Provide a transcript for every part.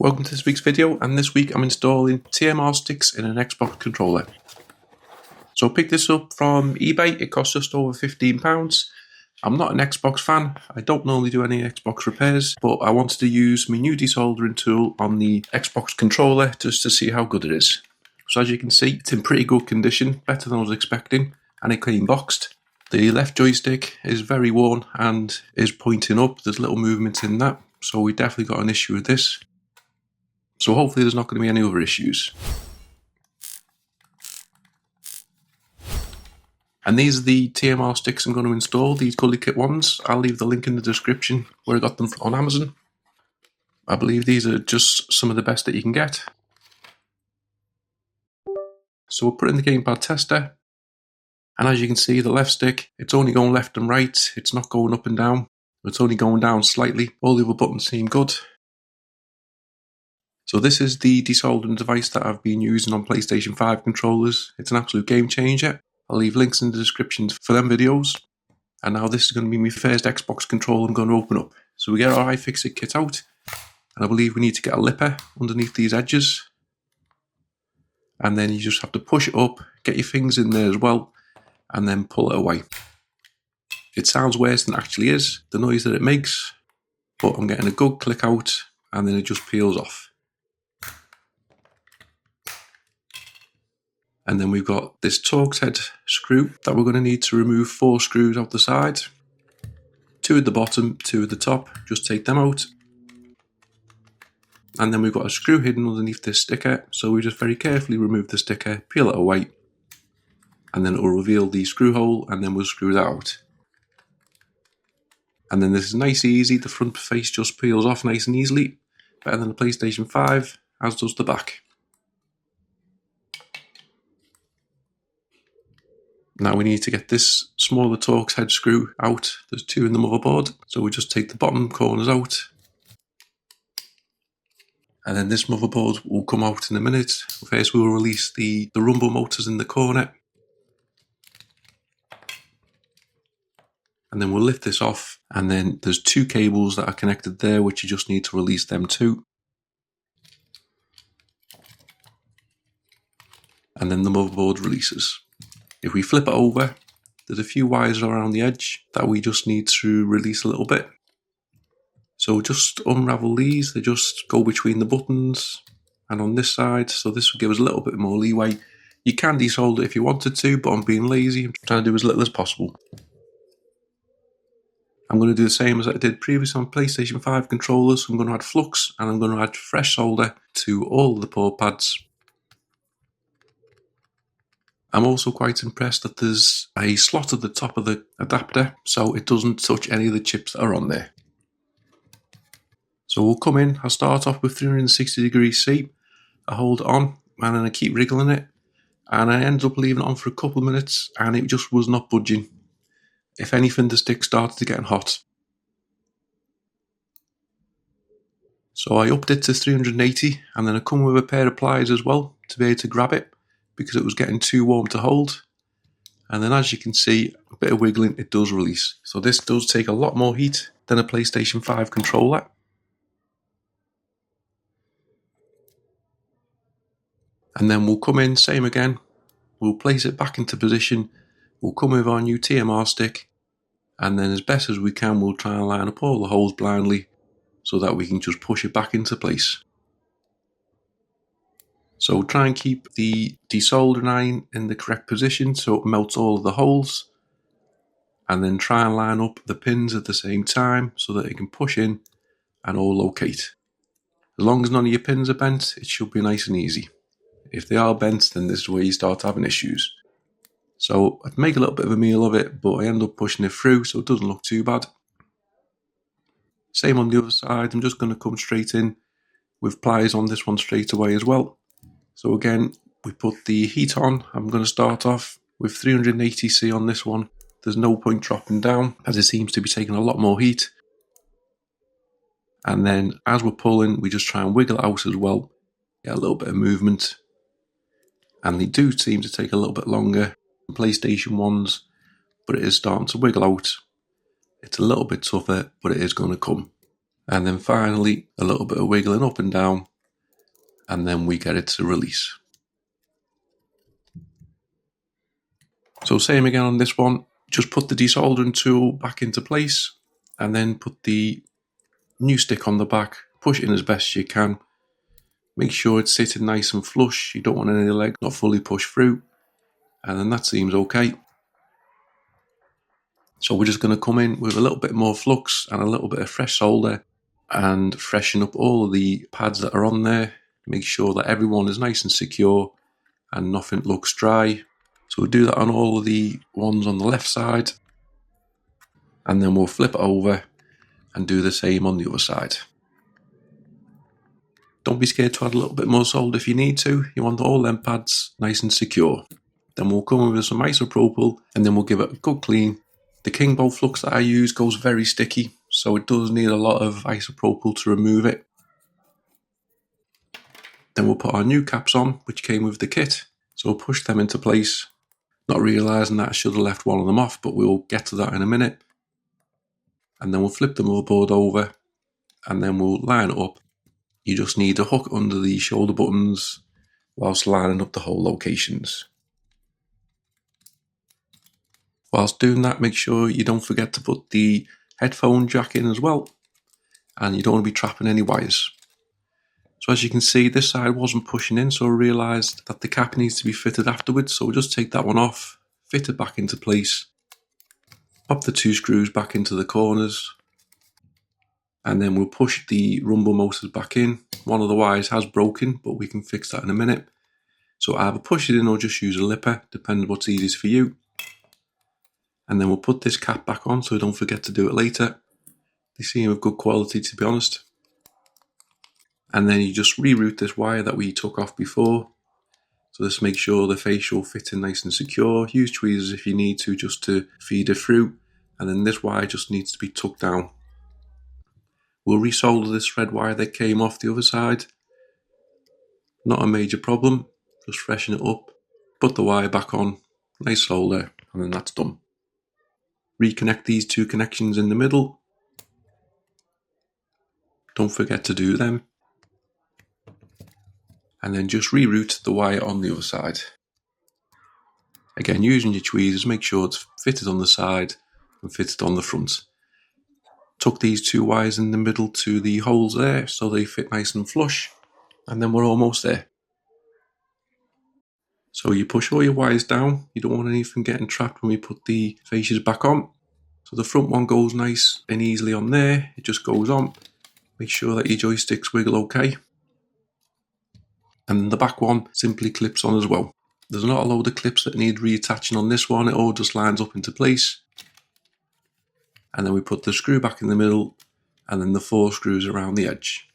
Welcome to this week's video, and this week I'm installing TMR sticks in an Xbox controller. So I picked this up from eBay. It cost just over £15. I'm not an Xbox fan. I don't normally do any Xbox repairs, but I wanted to use my new de-soldering tool on the Xbox controller just to see how good it is. So as you can see, it's in pretty good condition, better than I was expecting, and it came boxed. The left joystick is very worn and is pointing up. There's little movements in that, so we definitely got an issue with this. So hopefully there's not going to be any other issues. And these are the TMR sticks I'm going to install, these Gully Kit ones. I'll leave the link in the description where I got them on Amazon. I believe these are just some of the best that you can get. So we'll put in the gamepad tester. And as you can see, the left stick, it's only going left and right. It's not going up and down. It's only going down slightly. All the other buttons seem good. So this is the desoldering device that I've been using on PlayStation 5 controllers. It's an absolute game changer. I'll leave links in the description for them videos. And now this is going to be my first Xbox controller I'm going to open up. So we get our iFixit kit out. And I believe we need to get a lipper underneath these edges. And then you just have to push it up, get your fingers in there as well, and then pull it away. It sounds worse than it actually is, the noise that it makes. But I'm getting a good click out, and then it just peels off. And then we've got this Torx head screw that we're going to need to remove 4 screws out the side. 2 at the bottom, 2 at the top, just take them out. And then we've got a screw hidden underneath this sticker, so we just very carefully remove the sticker, peel it away, and then it will reveal the screw hole, and then we'll screw that out. And then this is nice and easy, the front face just peels off nice and easily, better than the PlayStation 5, as does the back. Now we need to get this smaller Torx head screw out. There's 2 in the motherboard, so we just take the bottom corners out. And then this motherboard will come out in a minute. First we'll release the rumble motors in the corner. And then we'll lift this off, and then there's 2 cables that are connected there, which you just need to release them too. And then the motherboard releases. If we flip it over, there's a few wires around the edge that we just need to release a little bit. So just unravel these, they just go between the buttons and on this side, so this will give us a little bit more leeway. You can desolder it if you wanted to, but I'm being lazy, I'm trying to do as little as possible. I'm going to do the same as I did previously on PlayStation 5 controllers. I'm going to add flux and I'm going to add fresh solder to all of the port pads. I'm also quite impressed that there's a slot at the top of the adapter, so it doesn't touch any of the chips that are on there. So we'll come in, I'll start off with 360 degrees C, I hold it on, and then I keep wriggling it, and I end up leaving it on for a couple of minutes, and it just was not budging. If anything, the stick started to get hot. So I upped it to 380, and then I come with a pair of pliers as well, to be able to grab it, because it was getting too warm to hold. And then as you can see, a bit of wiggling, it does release. So this does take a lot more heat than a PlayStation 5 controller. And then we'll come in, same again, we'll place it back into position, we'll come with our new TMR stick, and then as best as we can we'll try and line up all the holes blindly so that we can just push it back into place. So try and keep the desoldering iron in the correct position so it melts all of the holes, and then try and line up the pins at the same time so that it can push in and all locate. As long as none of your pins are bent, it should be nice and easy. If they are bent, then this is where you start having issues. So I'd make a little bit of a meal of it, but I end up pushing it through so it doesn't look too bad. Same on the other side, I'm just going to come straight in with pliers on this one straight away as well. So again, we put the heat on. I'm going to start off with 380C on this one. There's no point dropping down as it seems to be taking a lot more heat. And then as we're pulling, we just try and wiggle it out as well. Get a little bit of movement. And they do seem to take a little bit longer than PlayStation ones, but it is starting to wiggle out. It's a little bit tougher, but it is going to come. And then finally a little bit of wiggling up and down, and then we get it to release. So same again on this one, just put the desoldering tool back into place and then put the new stick on the back, push it in as best you can. Make sure it's sitting nice and flush, you don't want any of the leg not fully pushed through, and then that seems okay. So we're just going to come in with a little bit more flux and a little bit of fresh solder and freshen up all of the pads that are on there. Make sure that everyone is nice and secure and nothing looks dry. So we'll do that on all of the ones on the left side, and then we'll flip it over and do the same on the other side. Don't be scared to add a little bit more solder if you need to. You want all them pads nice and secure. Then we'll come in with some isopropyl and then we'll give it a good clean. The King Bolt flux that I use goes very sticky, so it does need a lot of isopropyl to remove it. Then we'll put our new caps on, which came with the kit. So we'll push them into place, not realising that I should have left one of them off, but we'll get to that in a minute. And then we'll flip the motherboard over and then we'll line it up. You just need a hook under the shoulder buttons whilst lining up the hole locations. Whilst doing that, make sure you don't forget to put the headphone jack in as well, and you don't want to be trapping any wires. So as you can see, this side wasn't pushing in, so I realised that the cap needs to be fitted afterwards, so we'll just take that one off, fit it back into place, pop the two screws back into the corners, and then we'll push the rumble motors back in. One of the wires has broken, but we can fix that in a minute. So either push it in or just use a lipper, depending on what's easiest for you. And then we'll put this cap back on, so don't forget to do it later. They seem of good quality, to be honest. And then you just reroute this wire that we took off before. So just make sure the facial fits in nice and secure. Use tweezers if you need to, just to feed it through. And then this wire just needs to be tucked down. We'll resolder this red wire that came off the other side. Not a major problem. Just freshen it up. Put the wire back on. Nice solder. And then that's done. Reconnect these two connections in the middle. Don't forget to do them. And then just reroute the wire on the other side. Again, using your tweezers, make sure it's fitted on the side and fitted on the front. Tuck these two wires in the middle to the holes there so they fit nice and flush, and then we're almost there. So you push all your wires down, you don't want anything getting trapped when we put the fascias back on. So the front one goes nice and easily on there, it just goes on. Make sure that your joysticks wiggle okay. And the back one simply clips on as well. There's not a load of clips that need reattaching on this one, it all just lines up into place. And then we put the screw back in the middle and then the 4 screws around the edge.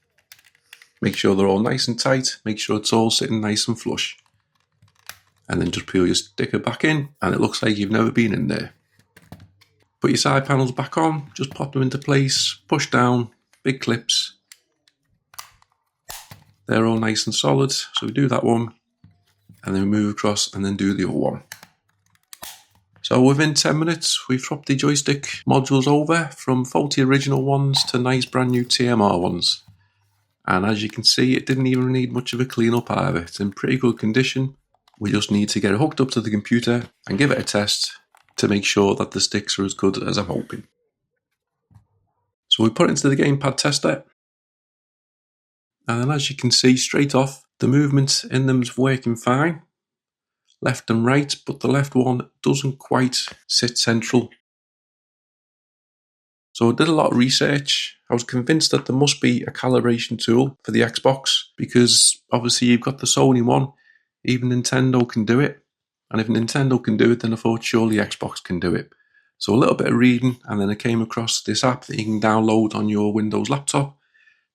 Make sure they're all nice and tight, make sure it's all sitting nice and flush. And then just peel your sticker back in and it looks like you've never been in there. Put your side panels back on, just pop them into place, push down, big clips. They're all nice and solid, so we do that one and then we move across and then do the other one. So within 10 minutes, we've swapped the joystick modules over from faulty original ones to nice brand new TMR ones. And as you can see, it didn't even need much of a clean up either. It's in pretty good condition. We just need to get it hooked up to the computer and give it a test to make sure that the sticks are as good as I'm hoping. So we put it into the gamepad tester. And then as you can see straight off, the movement in them is working fine. Left and right, but the left one doesn't quite sit central. So I did a lot of research. I was convinced that there must be a calibration tool for the Xbox because obviously you've got the Sony one, even Nintendo can do it. And if Nintendo can do it, then I thought surely Xbox can do it. So a little bit of reading and then I came across this app that you can download on your Windows laptop,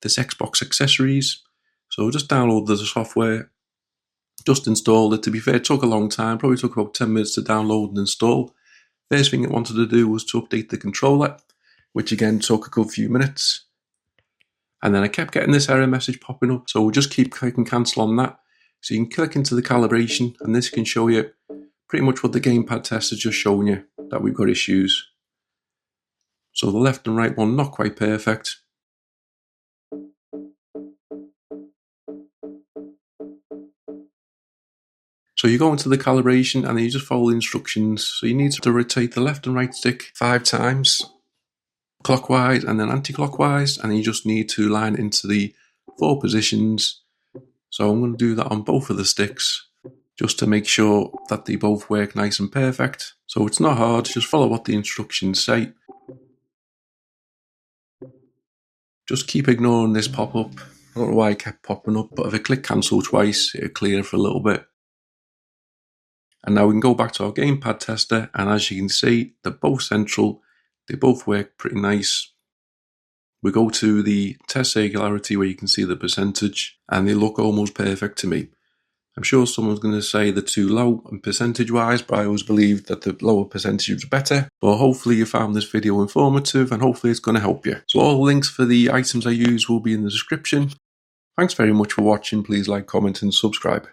this Xbox accessories. So I just downloaded the software. Just installed it. To be fair, it took a long time, probably took about 10 minutes to download and install. First thing it wanted to do was to update the controller, which again took a good few minutes. And then I kept getting this error message popping up, so we'll just keep clicking cancel on that. So you can click into the calibration, and this can show you pretty much what the gamepad test has just shown you, that we've got issues. So the left and right one, not quite perfect. So you go into the calibration and then you just follow the instructions. So you need to rotate the left and right stick 5 times, clockwise and then anti-clockwise, and you just need to line into the 4 positions. So I'm going to do that on both of the sticks, just to make sure that they both work nice and perfect. So it's not hard, just follow what the instructions say. Just keep ignoring this pop-up. I don't know why it kept popping up, but if I click cancel twice, it'll clear for a little bit. And now we can go back to our gamepad tester, and as you can see, they're both central. They both work pretty nice. We go to the test circularity where you can see the percentage, and they look almost perfect to me. I'm sure someone's going to say they're too low and percentage-wise, but I always believe that the lower percentage is better. But hopefully you found this video informative, and hopefully it's going to help you. So all the links for the items I use will be in the description. Thanks very much for watching. Please like, comment and subscribe.